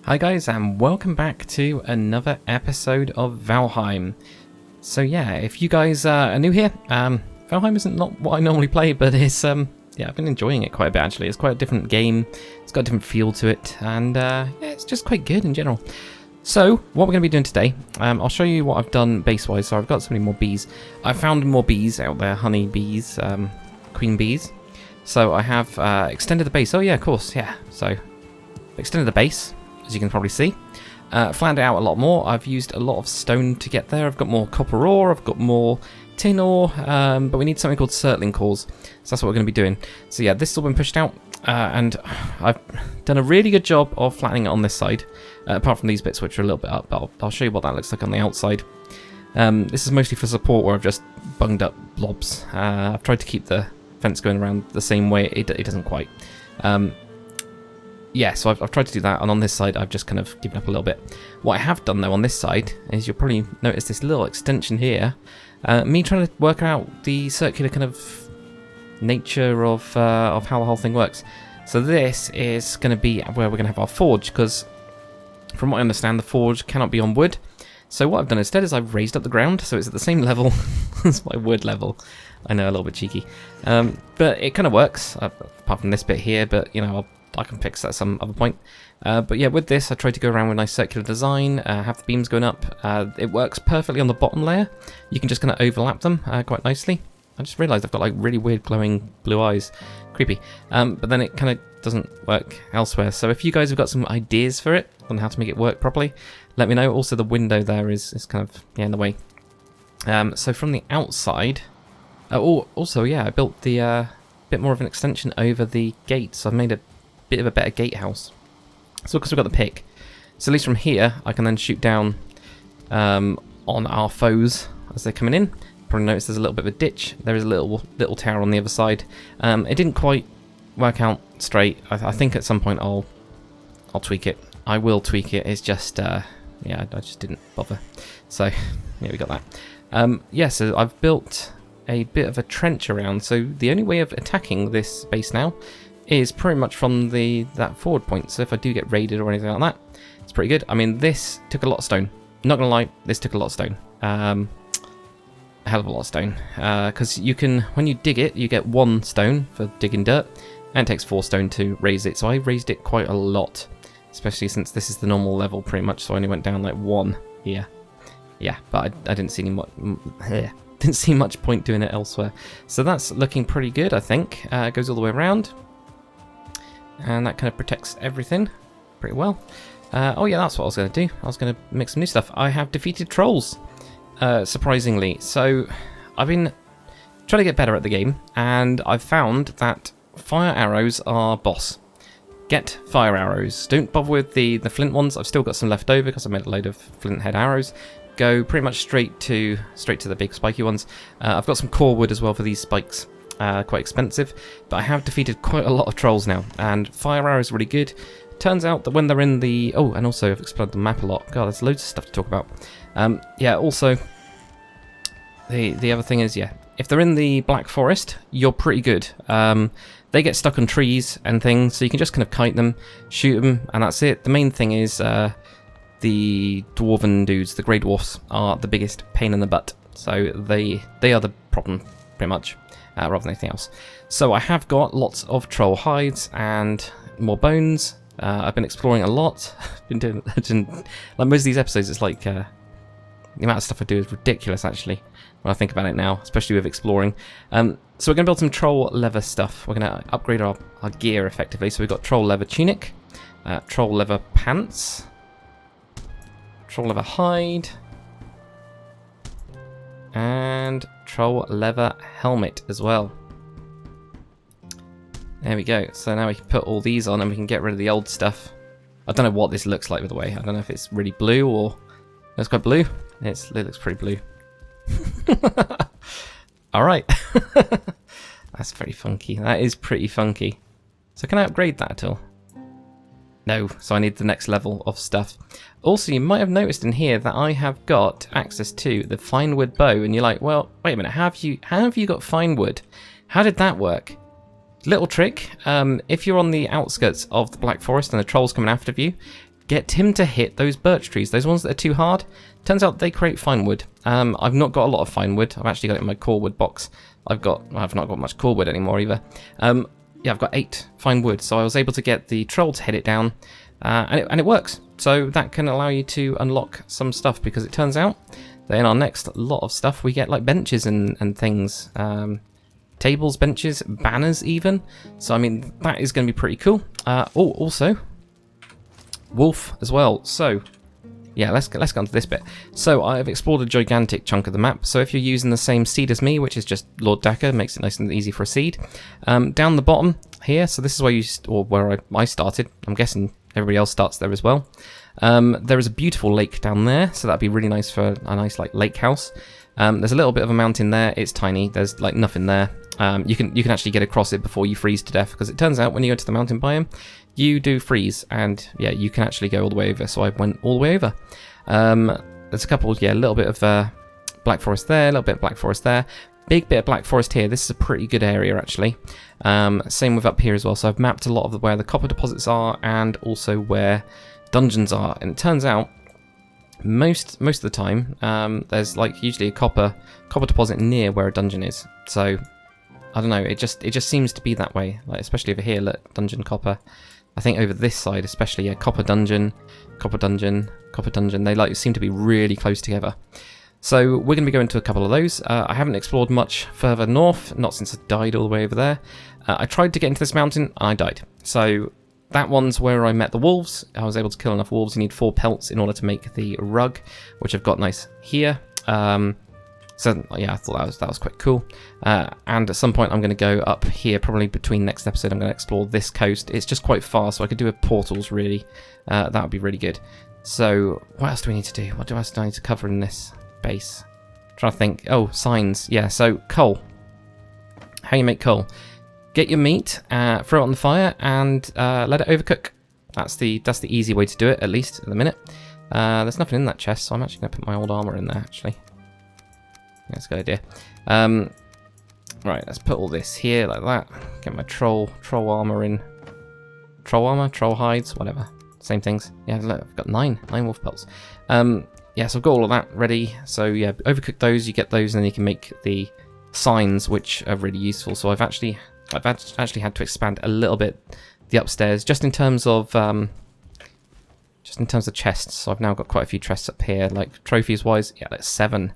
Hi guys, and welcome back to another episode of Valheim. So yeah, if you guys are new here, Valheim isn't not what I normally play, but it's yeah, I've been enjoying it quite a bit actually. It's quite a different game, it's got a different feel to it, and yeah, it's just quite good in general. So what we're going to be doing today, I'll show you what I've done base-wise. So I've got so many more bees. I found more bees out there, honey bees, queen bees. So I have extended the base. Oh yeah, of course, yeah. So extended the base, as you can probably see. Flattened it out a lot more. I've used a lot of stone to get there. I've got more copper ore, I've got more tin ore, but we need something called Surtling cores. So that's what we're going to be doing. So yeah, this has all been pushed out, and I've done a really good job of flattening it on this side, apart from these bits which are a little bit up, but I'll show you what that looks like on the outside. This is mostly for support where I've just bunged up blobs. I've tried to keep the fence going around the same way. It doesn't quite. Yeah, so I've tried to do that, and on this side I've just kind of given up a little bit. What I have done though on this side is you'll probably notice this little extension here. Me trying to work out the circular kind of nature of how the whole thing works. So this is going to be where we're going to have our forge, because from what I understand the forge cannot be on wood. So what I've done instead is I've raised up the ground so it's at the same level as my wood level. I know, a little bit cheeky, but it kind of works, apart from this bit here, but you know, I can fix that at some other point. But yeah, with this I tried to go around with a nice circular design, have the beams going up. It works perfectly on the bottom layer. You can just kind of overlap them quite nicely. I just realised I've got like really weird glowing blue eyes. Creepy. But then it kind of doesn't work elsewhere. So if you guys have got some ideas for it on how to make it work properly, let me know. Also the window there is kind of in the way. So from the outside... also yeah, I built the bit more of an extension over the gate. So I've made a bit of a better gatehouse. So because we've got the pick, so at least from here I can then shoot down on our foes as they're coming in. Probably notice there's a little bit of a ditch. There is a little tower on the other side. It didn't quite work out straight. I think at some point I'll tweak it. I will tweak it. It's just yeah, I just didn't bother. So yeah, we got that. Yeah, so I've built a bit of a trench around. So the only way of attacking this base now is pretty much from that forward point. So if I do get raided or anything like that, it's pretty good. I mean, this took a lot of stone. Not gonna lie, this took a lot of stone. A hell of a lot of stone. Because you can, when you dig it, you get 1 stone for digging dirt, and it takes 4 stone to raise it. So I raised it quite a lot, especially since this is the normal level pretty much. So I only went down like 1 here. Yeah, but I didn't see didn't see much point doing it elsewhere. So that's looking pretty good, I think. It goes all the way around. And that kind of protects everything pretty well. Oh yeah, that's what I was going to do. I was going to make some new stuff. I have defeated trolls, surprisingly. So I've been trying to get better at the game, and I've found that fire arrows are boss. Get fire arrows. Don't bother with the flint ones. I've still got some left over because I made a load of flint head arrows. Go pretty much straight to the big spiky ones. I've got some core wood as well for these spikes. Quite expensive, but I have defeated quite a lot of trolls now, and fire arrows are really good. Turns out that when they're in the... Oh, and also I've explored the map a lot. God, there's loads of stuff to talk about. Yeah, also, the other thing is, yeah, if they're in the Black Forest, you're pretty good. They get stuck on trees and things, so you can just kind of kite them, shoot them, and that's it. The main thing is the dwarven dudes, the grey dwarfs, are the biggest pain in the butt. So they are the problem, pretty much. Rather than anything else. So I have got lots of troll hides and more bones. I've been exploring a lot. Been doing like most of these episodes. It's like the amount of stuff I do is ridiculous, actually, when I think about it now, especially with exploring. So we're going to build some troll leather stuff. We're going to upgrade our gear effectively. So we've got troll leather tunic, troll leather pants, troll leather hide, and troll leather helmet as well. There we go. So now we can put all these on and we can get rid of the old stuff. I don't know what this looks like, by the way. I don't know if it's really blue or... It's quite blue. It looks pretty blue. Alright. That's very funky. That is pretty funky. So can I upgrade that at all? No, so I need the next level of stuff. Also, you might have noticed in here that I have got access to the fine wood bow, and you're like, well, wait a minute, how have you got fine wood? How did that work? Little trick, if you're on the outskirts of the Black Forest and the troll's coming after you, get him to hit those birch trees, those ones that are too hard. Turns out they create fine wood. I've not got a lot of fine wood. I've actually got it in my core wood box. I've not got much core wood anymore either. Yeah, I've got 8 fine wood, so I was able to get the troll to hit it down, and it works. So that can allow you to unlock some stuff, because it turns out that in our next lot of stuff we get like benches and things, tables, benches, banners even. So I mean that is going to be pretty cool. Also wolf as well. So yeah, let's go on to this bit. So I've explored a gigantic chunk of the map. So if you're using the same seed as me, which is just Lord Daka, makes it nice and easy for a seed. Down the bottom here, so this is where I started. I'm guessing everybody else starts there as well. There is a beautiful lake down there, so that'd be really nice for a nice like lake house. There's a little bit of a mountain there. It's tiny. There's like nothing there. You can actually get across it before you freeze to death, because it turns out when you go to the mountain biome, you do freeze, and yeah, you can actually go all the way over. So I went all the way over. There's a couple, yeah, a little bit of black forest there, a little bit of black forest there, big bit of black forest here. This is a pretty good area actually. Same with up here as well. So I've mapped a lot of where the copper deposits are, and also where dungeons are. And it turns out most of the time there's like usually a copper deposit near where a dungeon is. So I don't know, it just seems to be that way, like especially over here. Look, dungeon, copper. I think over this side especially, yeah, copper dungeon, copper dungeon, copper dungeon. They like seem to be really close together. So we're going to be going to a couple of those. I haven't explored much further north, not since I died all the way over there. I tried to get into this mountain and I died. So that one's where I met the wolves. I was able to kill enough wolves. You need 4 pelts in order to make the rug, which I've got nice here. So yeah, I thought that was quite cool. And at some point I'm going to go up here, probably between next episode. I'm going to explore this coast. It's just quite far, so I could do with portals really. That would be really good. So what else do we need to do? What else do I need to cover in this base? I'm trying to think. Oh, signs. Yeah, so coal. How you make coal? Get your meat, throw it on the fire, and let it overcook. That's the easy way to do it, at least at the minute. There's nothing in that chest, so I'm actually going to put my old armor in there actually. That's a good idea. Right, let's put all this here like that. Get my troll armor in. Troll armor, troll hides, whatever. Same things. Yeah, look, I've got 9 wolf pelts. Yeah, so I've got all of that ready. So yeah, overcook those, you get those, and then you can make the signs, which are really useful. So I've actually had to expand a little bit the upstairs, just in terms of chests. So I've now got quite a few chests up here, like trophies wise. Yeah, like 7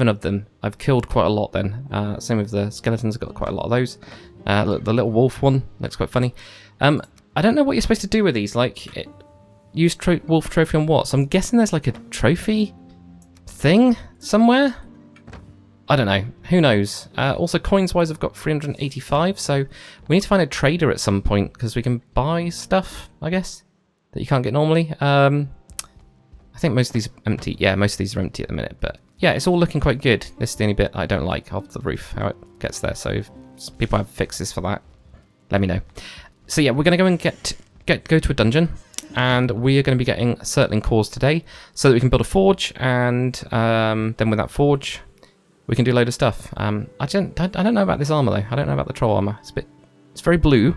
of them. I've killed quite a lot then. Same with the skeletons, I've got quite a lot of those. The little wolf one looks quite funny. I don't know what you're supposed to do with these. Like, use wolf trophy on what? So I'm guessing there's like a trophy thing somewhere? I don't know. Who knows? Also, coins-wise, I've got 385, so we need to find a trader at some point, because we can buy stuff, I guess, that you can't get normally. I think most of these are empty. Yeah, most of these are empty at the minute, but yeah, it's all looking quite good. This is the only bit I don't like of the roof, how it gets there, so if people have fixes for that, let me know. So yeah, we're going to go and go to a dungeon, and we are going to be getting Surtling cores today, so that we can build a forge, and then with that forge, we can do a load of stuff. I don't know about this armor though. I don't know about the troll armor. It's very blue.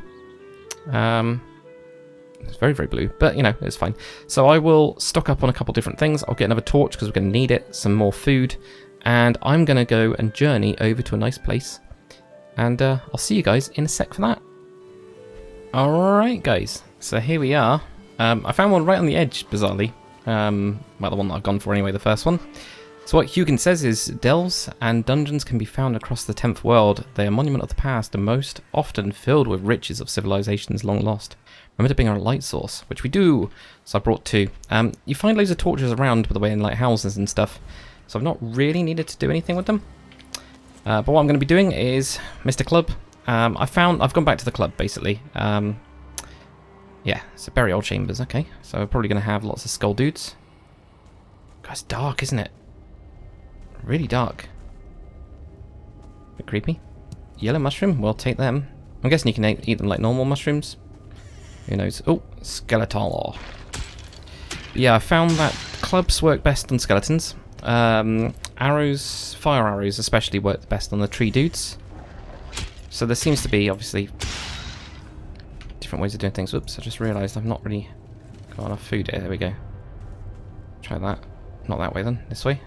It's very, very blue, but you know, it's fine. So I will stock up on a couple different things. I'll get another torch because we're going to need it, some more food, and I'm going to go and journey over to a nice place. And I'll see you guys in a sec for that. Alright guys, so here we are. I found one right on the edge, bizarrely. Well, the one that I've gone for anyway, the first one. So what Hugin says is, delves and dungeons can be found across the 10th world. They are a monument of the past and most often filled with riches of civilizations long lost. Remember to bring our light source, which we do. So I brought 2. You find loads of torches around, by the way, in like houses and stuff. So I've not really needed to do anything with them. But what I'm going to be doing is Mr. Club. I've gone back to the club basically. Yeah, so burial chambers. Okay, so we're probably going to have lots of skull dudes. God, it's dark, isn't it? Really dark. Bit creepy. Yellow mushroom, we'll take them. I'm guessing you can eat them like normal mushrooms. Who knows? Oh, skeletal. Yeah, I found that clubs work best on skeletons. Arrows, fire arrows especially work the best on the tree dudes. So there seems to be, obviously, different ways of doing things. Oops, I just realised I've not really Got enough food here. There we go. Try that. Not that way then. This way.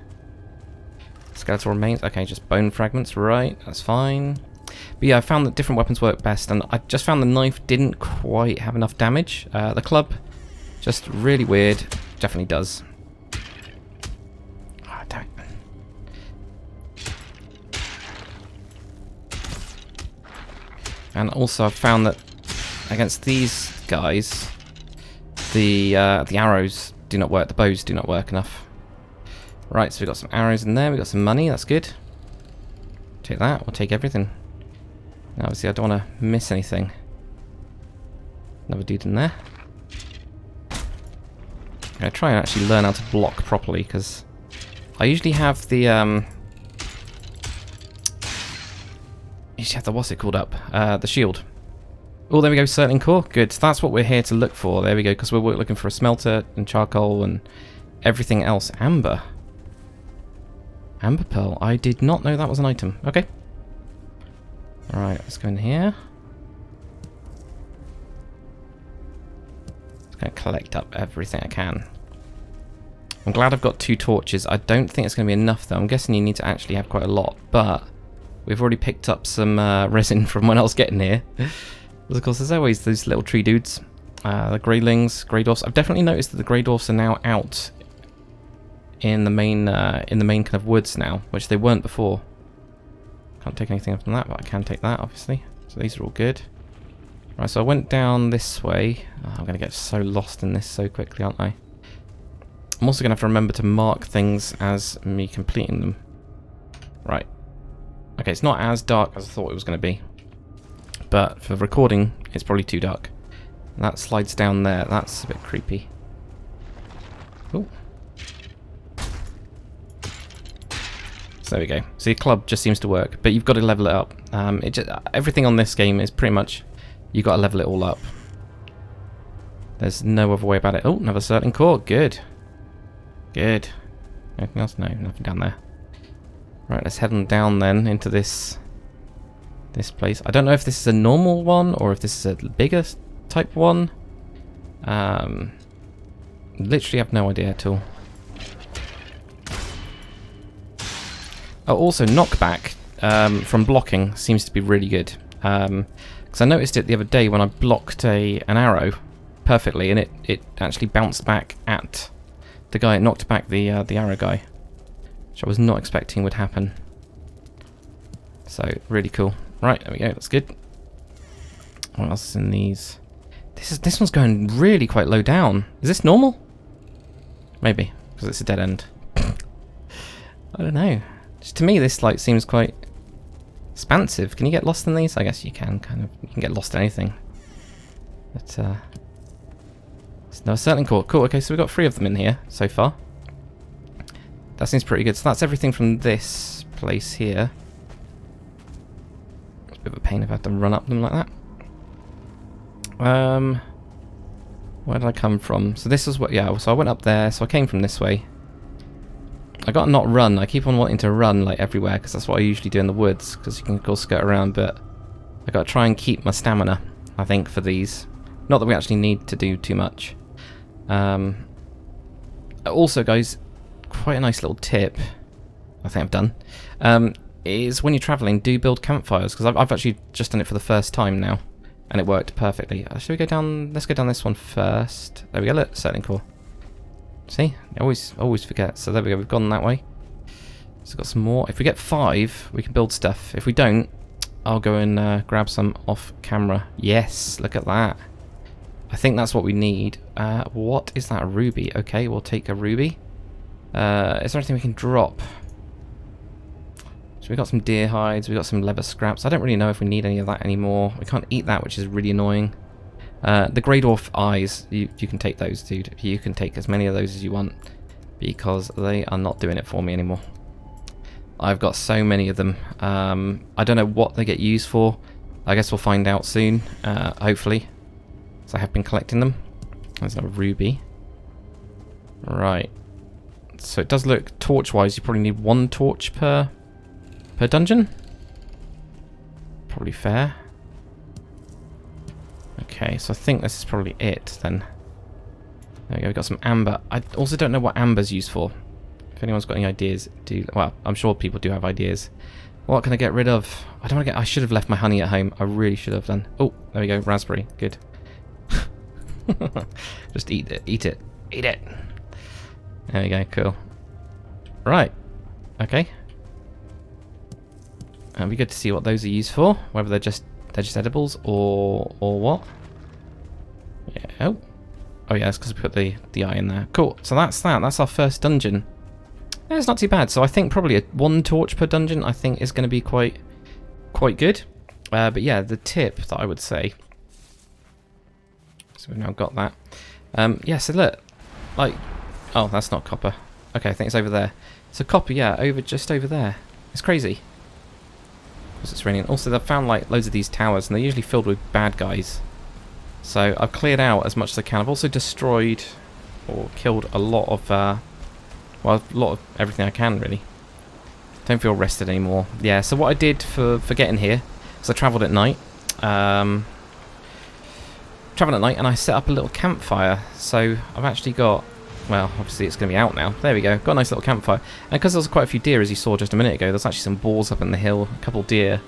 Skeletal remains. Okay, just bone fragments. Right, that's fine. But yeah, I found that different weapons work best, and I just found the knife didn't quite have enough damage. The club, just really weird. Definitely does. Oh, damn it. And also I've found that against these guys, the arrows do not work, the bows do not work enough. Right, so we've got some arrows in there, we've got some money, that's good. Take that, we'll take everything. Now obviously I don't want to miss anything. Another dude in there. I'm going to try and actually learn how to block properly, because I usually have the what's it called up? The shield. Oh, there we go, Surtling core. Good. So that's what we're here to look for. There we go, because we're looking for a smelter and charcoal and everything else. Amber. Amber pearl. I did not know that was an item. Okay. Alright, let's go in here. Just going to collect up everything I can. I'm glad I've got 2 torches. I don't think it's going to be enough, though. I'm guessing you need to actually have quite a lot, but we've already picked up some resin from when I was getting here. But of course, there's always those little tree dudes. The greylings, grey dwarfs. I've definitely noticed that the grey dwarfs are now out in the main kind of woods now, which they weren't before. Can't take anything from that, but I can take that, obviously. So these are all good. Right, so I went down this way. Oh, I'm going to get so lost in this so quickly, aren't I? I'm also going to have to remember to mark things as me completing them. Right. Okay, it's not as dark as I thought it was going to be. But for the recording, it's probably too dark. That slides down there. That's a bit creepy. Ooh. So there we go. So your club just seems to work, but you've got to level it up. Everything on this game is pretty much, you've got to level it all up. There's no other way about it. Oh, another Surtling core. Good. Good. Anything else? No, nothing down there. Right, let's head on down then into this place. I don't know if this is a normal one or if this is a bigger type one. Literally have no idea at all. Oh, also knockback from blocking seems to be really good. Because I noticed it the other day when I blocked an arrow perfectly, and it actually bounced back at the guy. It knocked back the arrow guy, which I was not expecting would happen. So really cool. Right, there we go. That's good. What else is in these? This one's going really quite low down. Is this normal? Maybe because it's a dead end. I don't know. Just to me, this like seems quite expansive. Can you get lost in these? I guess you can. Kind of. You can get lost in anything. But no, Surtling core. Cool. Okay, so we've got 3 of them in here so far. That seems pretty good. So that's everything from this place here. It's a bit of a pain if I have to run up them like that. Where did I come from? So this is what, yeah, so I went up there, so I came from this way. I got to not run. I keep on wanting to run like everywhere because that's what I usually do in the woods, because you can go skirt around, but I got to try and keep my stamina, I think, for these. Not that we actually need to do too much. Also, guys, quite a nice little tip, I think I've done, is when you're travelling, do build campfires, because I've actually just done it for the first time now, and it worked perfectly. Should we go down? Let's go down this one first. There we go, look, Surtling core. See? I always forget. So there we go, we've gone that way. So got some more. If we get 5, we can build stuff. If we don't, I'll go and grab some off camera. Yes, look at that. I think that's what we need. What is that? A ruby. Okay, we'll take a ruby. Is there anything we can drop? So we got some deer hides, we got some leather scraps. I don't really know if we need any of that anymore. We can't eat that, which is really annoying. The grey dwarf eyes, you can take those, dude. You can take as many of those as you want, because they are not doing it for me anymore. I've got so many of them. I don't know what they get used for. I guess we'll find out soon, hopefully. So I have been collecting them. There's a ruby. Right. So it does look, torch-wise, you probably need 1 torch per dungeon. Probably fair. Okay, so I think this is probably it then. There we go, we've got some amber. I also don't know what amber's used for. If anyone's got any ideas, do... Well, I'm sure people do have ideas. What can I get rid of? I don't want to get... I should have left my honey at home. I really should have done. Oh, there we go, raspberry. Good. Just eat it, eat it, eat it. There we go, cool. Right, okay. It'd be good to see what those are used for. Whether they're just edibles or what. Yeah. Oh yeah, that's because we put the eye in there. Cool. So that's that. That's our first dungeon. Yeah, it's not too bad. So I think probably one torch per dungeon I think is going to be quite good. But yeah, the tip that I would say. So we've now got that. Yeah. So look, like, oh, that's not copper. Okay, I think it's over there. So copper, yeah, just over there. It's crazy. Because it's raining. Also, I've found like loads of these towers, and they're usually filled with bad guys. So I've cleared out as much as I can. I've also destroyed or killed a lot of, well, a lot of everything I can, really. Don't feel rested anymore. Yeah, so what I did for getting here is I travelled at night. And I set up a little campfire. So I've actually got, well, obviously it's going to be out now. There we go. Got a nice little campfire. And because there was quite a few deer, as you saw just a minute ago, there's actually some boars up in the hill, a couple deer.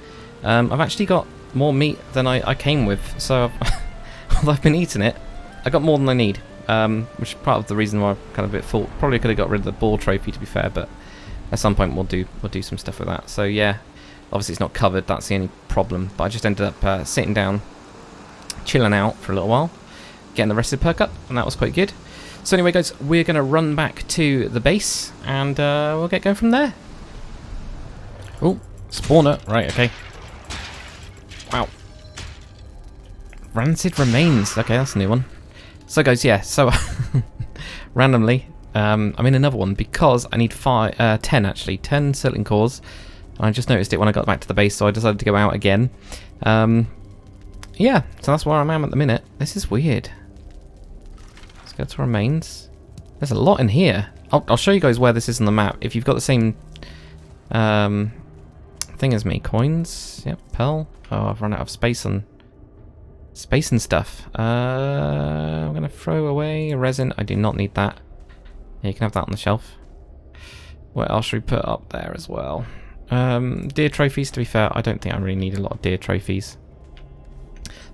I've actually got more meat than I came with. So I've been eating it. I got more than I need, which is part of the reason why I'm kind of a bit full. Probably could have got rid of the boar trophy, to be fair, but at some point we'll do some stuff with that. So yeah, obviously it's not covered. That's the only problem. But I just ended up sitting down, chilling out for a little while, getting the rested perk up, and that was quite good. So anyway, guys, we're going to run back to the base, and we'll get going from there. Oh, spawner. Right, okay. Wow. Rancid remains. Okay, that's a new one. So guys, yeah, so randomly, I'm in another one because I need 10 actually, 10 Surtling cores. I just noticed it when I got back to the base, so I decided to go out again. Yeah, so that's where I am at the minute. This is weird. Let's go to remains. There's a lot in here. I'll show you guys where this is on the map. If you've got the same thing as me. Coins. Yep, pearl. Oh, I've run out of space and stuff. I'm going to throw away a resin. I do not need that. Yeah, you can have that on the shelf. What else should we put up there as well? Deer trophies, to be fair. I don't think I really need a lot of deer trophies.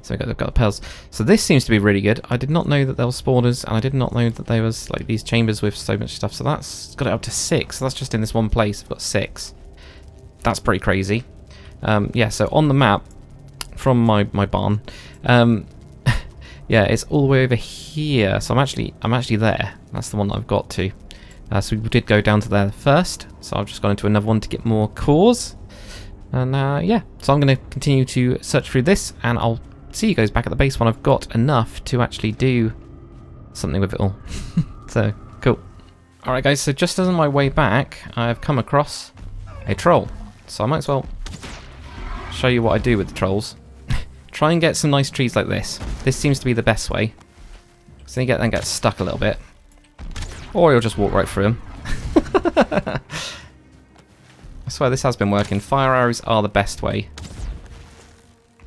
So we've got the pearls. So this seems to be really good. I did not know that there were spawners, and I did not know that there was like these chambers with so much stuff. So that's got it up to 6. So that's just in this one place. I've got 6. That's pretty crazy. Yeah, so on the map from my barn, yeah, it's all the way over here. So I'm actually there. That's the one that I've got to. So we did go down to there first. So I've just gone into another one to get more cores. And yeah, so I'm going to continue to search through this, and I'll see you guys back at the base when I've got enough to actually do something with it all. So, cool. Alright guys, so just as on my way back, I've come across a troll. So I might as well show you what I do with the trolls. Try and get some nice trees like this. This seems to be the best way. So you then get stuck a little bit. Or you'll just walk right through them. I swear this has been working. Fire arrows are the best way.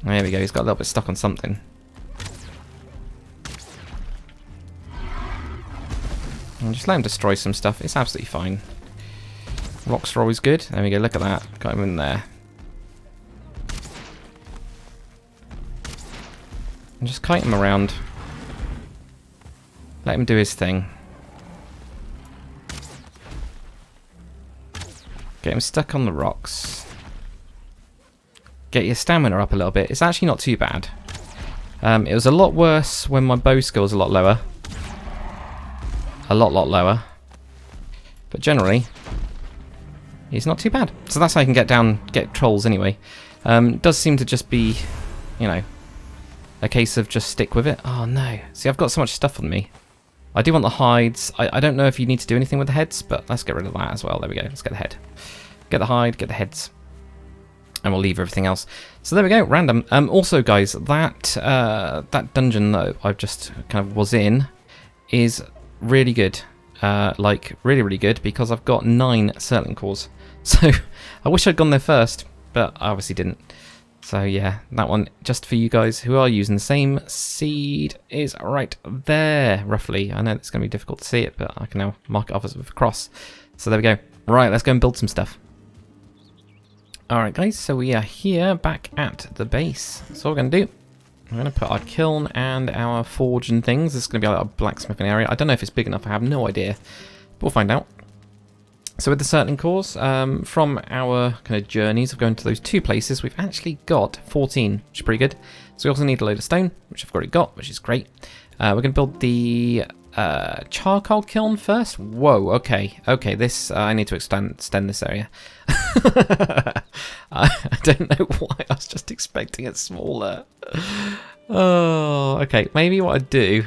There we go, he's got a little bit stuck on something. And just let him destroy some stuff, it's absolutely fine. Rocks are always good. There we go, look at that. Got him in there. And just kite him around. Let him do his thing. Get him stuck on the rocks. Get your stamina up a little bit. It's actually not too bad. It was a lot worse when my bow skill was a lot lower. A lot lower. But generally, it's not too bad. So that's how I can get trolls anyway. It does seem to just be, you know, a case of just stick with it. Oh no. See, I've got so much stuff on me. I do want the hides. I don't know if you need to do anything with the heads, but let's get rid of that as well. There we go. Let's get the head. Get the hide, get the heads. And we'll leave everything else. So there we go, random. Also, guys, that dungeon that I just kind of was in is really good. Like, really good, because I've got 9 Surtling cores. So I wish I'd gone there first, but I obviously didn't. So yeah, that one, just for you guys who are using the same seed, is right there, roughly. I know it's going to be difficult to see it, but I can now mark it off as with a cross. So there we go. Right, let's go and build some stuff. Alright guys, so we are here back at the base. So what we're going to do, we're going to put our kiln and our forge and things. This is going to be like a blacksmithing area. I don't know if it's big enough, I have no idea. But we'll find out. So with the Surtling cores, from our kind of journeys of going to those 2 places, we've actually got 14, which is pretty good. So we also need a load of stone, which I've already got, which is great. We're going to build the charcoal kiln first. Whoa, okay. Okay, this, I need to extend this area. I don't know why, I was just expecting it smaller. Oh, okay, maybe what I'd do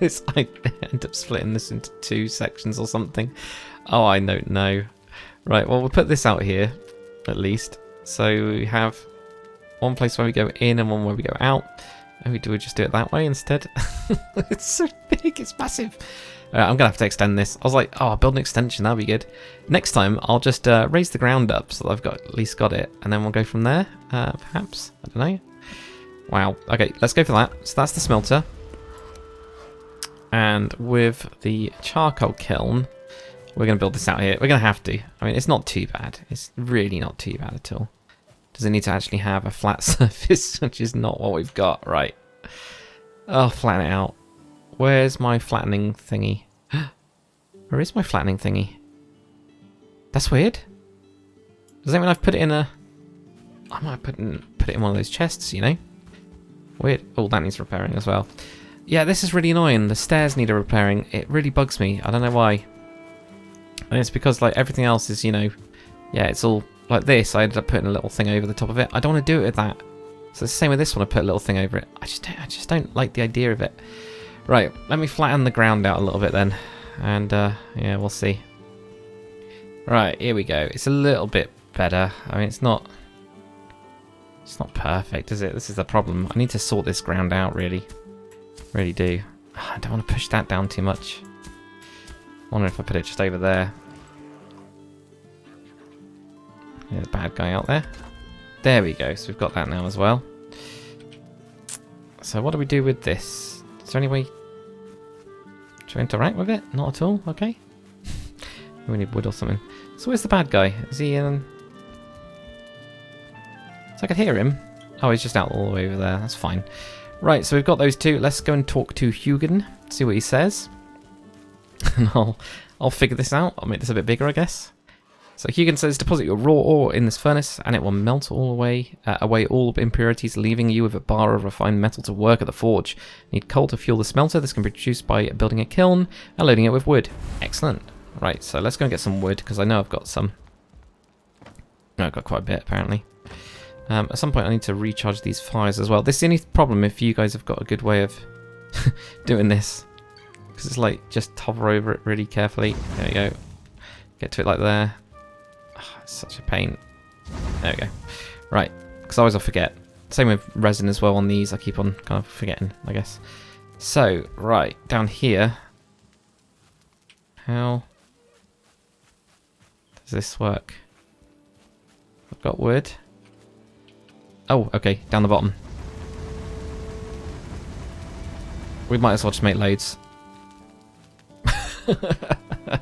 is I end up splitting this into 2 sections or something. Oh, I don't know. Right, well, we'll put this out here, at least. So we have one place where we go in and one where we go out. Maybe do we just do it that way instead? It's so big, it's massive. I'm going to have to extend this. I was like, oh, I'll build an extension, that'll be good. Next time, I'll just raise the ground up so that I've got at least got it. And then we'll go from there, perhaps. I don't know. Wow. Okay, let's go for that. So that's the smelter. And with the charcoal kiln, we're going to build this out here. We're going to have to. I mean, it's not too bad. It's really not too bad at all. Does it need to actually have a flat surface, which is not what we've got? Right. Oh, flatten it out. Where's my flattening thingy? Where is my flattening thingy? That's weird. Does that mean I've put it in a... I might put it in one of those chests, you know? Weird. Oh, that needs repairing as well. Yeah, this is really annoying. The stairs need a repairing. It really bugs me. I don't know why. And it's because, like, everything else is, you know... Yeah, it's all like this. I ended up putting a little thing over the top of it. I don't want to do it with that. So it's the same with this one. I put a little thing over it. I just don't like the idea of it. Right, let me flatten the ground out a little bit then. And, yeah, we'll see. Right, here we go. It's a little bit better. I mean, it's not perfect, is it? This is the problem. I need to sort this ground out, really. Really do. I don't want to push that down too much. I wonder if I put it just over there. There's a bad guy out there. There we go. So we've got that now as well. So what do we do with this? Is there any way to interact with it? Not at all? Okay. We need wood or something. So where's the bad guy? Is he in... So I could hear him. Oh, he's just out all the way over there. That's fine. Right, so we've got those 2. Let's go and talk to Hugin. See what he says. And I'll figure this out. I'll make this a bit bigger, I guess. So Hugin says, deposit your raw ore in this furnace and it will melt away all impurities, leaving you with a bar of refined metal to work at the forge. Need coal to fuel the smelter. This can be produced by building a kiln and loading it with wood. Excellent. Right, so let's go and get some wood, because I know I've got some. No, I've got quite a bit, apparently. At some point I need to recharge these fires as well. This is the only problem if you guys have got a good way of doing this. Because it's like, just hover over it really carefully. There we go. Get to it like there. Oh, it's such a pain. There we go. Right, because otherwise I'll forget. Same with resin as well on these. I keep on kind of forgetting, I guess. So, right, down here. How does this work? I've got wood. Oh, okay, down the bottom. We might as well just make loads. And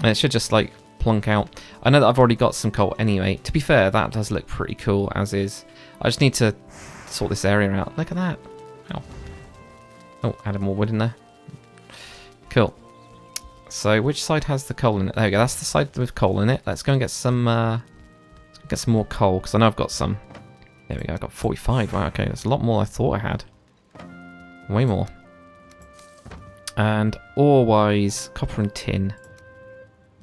it should just, like, plunk out. I know that I've already got some coal anyway. To be fair, that does look pretty cool as is. I just need to sort this area out. Look at that. Ow. Oh, added more wood in there. Cool. So, which side has the coal in it? There we go. That's the side with coal in it. Let's go and get some more coal, because I know I've got some. There we go. I've got 45. Right, okay. That's a lot more than I thought I had. Way more. And ore-wise, copper and tin.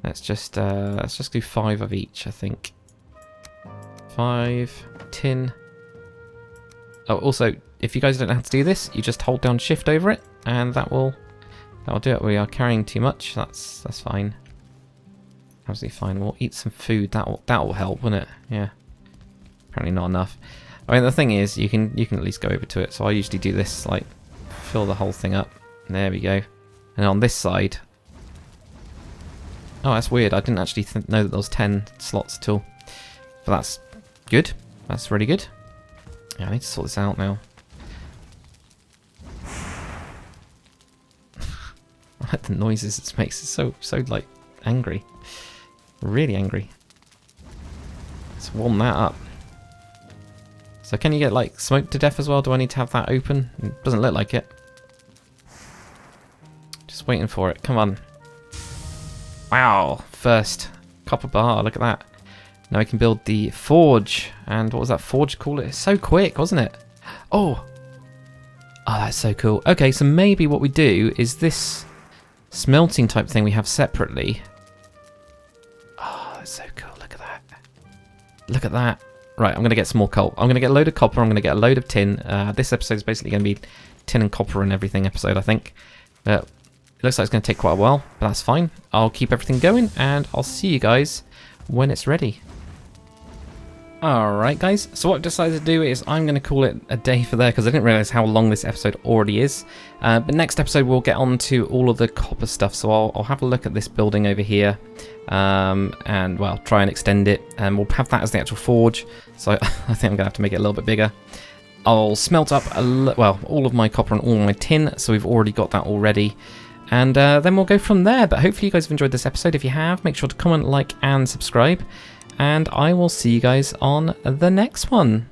Let's just do 5 of each, I think. 5 tin. Oh, also, if you guys don't know how to do this, you just hold down shift over it, and that'll do it. We are carrying too much. That's fine. Absolutely fine. We'll eat some food. That'll help, won't it? Yeah. Apparently not enough. I mean, the thing is, you can at least go over to it. So I usually do this, like, fill the whole thing up. There we go. And on this side. Oh, that's weird. I didn't actually know that there was 10 slots at all. But that's good. That's really good. Yeah, I need to sort this out now. I like the noises it makes. It's so like angry. Really angry. Let's warm that up. So can you get like smoked to death as well? Do I need to have that open? It doesn't look like it. Just waiting for it. Come on. Wow. First copper bar. Look at that. Now we can build the forge. And what was that forge called? It's so quick, wasn't it? Oh. Oh, that's so cool. Okay, so maybe what we do is this smelting type thing we have separately. Oh, that's so cool. Look at that. Look at that. Right, I'm going to get some more coal. I'm going to get a load of copper. I'm going to get a load of tin. This episode is basically going to be tin and copper and everything episode, I think. It looks like it's going to take quite a while, but that's fine. I'll keep everything going, and I'll see you guys when it's ready. Alright guys, so what I've decided to do is I'm going to call it a day for there because I didn't realise how long this episode already is. But next episode we'll get on to all of the copper stuff, so I'll have a look at this building over here and well, try and extend it, and we'll have that as the actual forge, so I think I'm going to have to make it a little bit bigger. I'll smelt up all of my copper and all my tin, so we've already got that already. And then we'll go from there, but hopefully you guys have enjoyed this episode. If you have, make sure to comment, like and subscribe. And I will see you guys on the next one.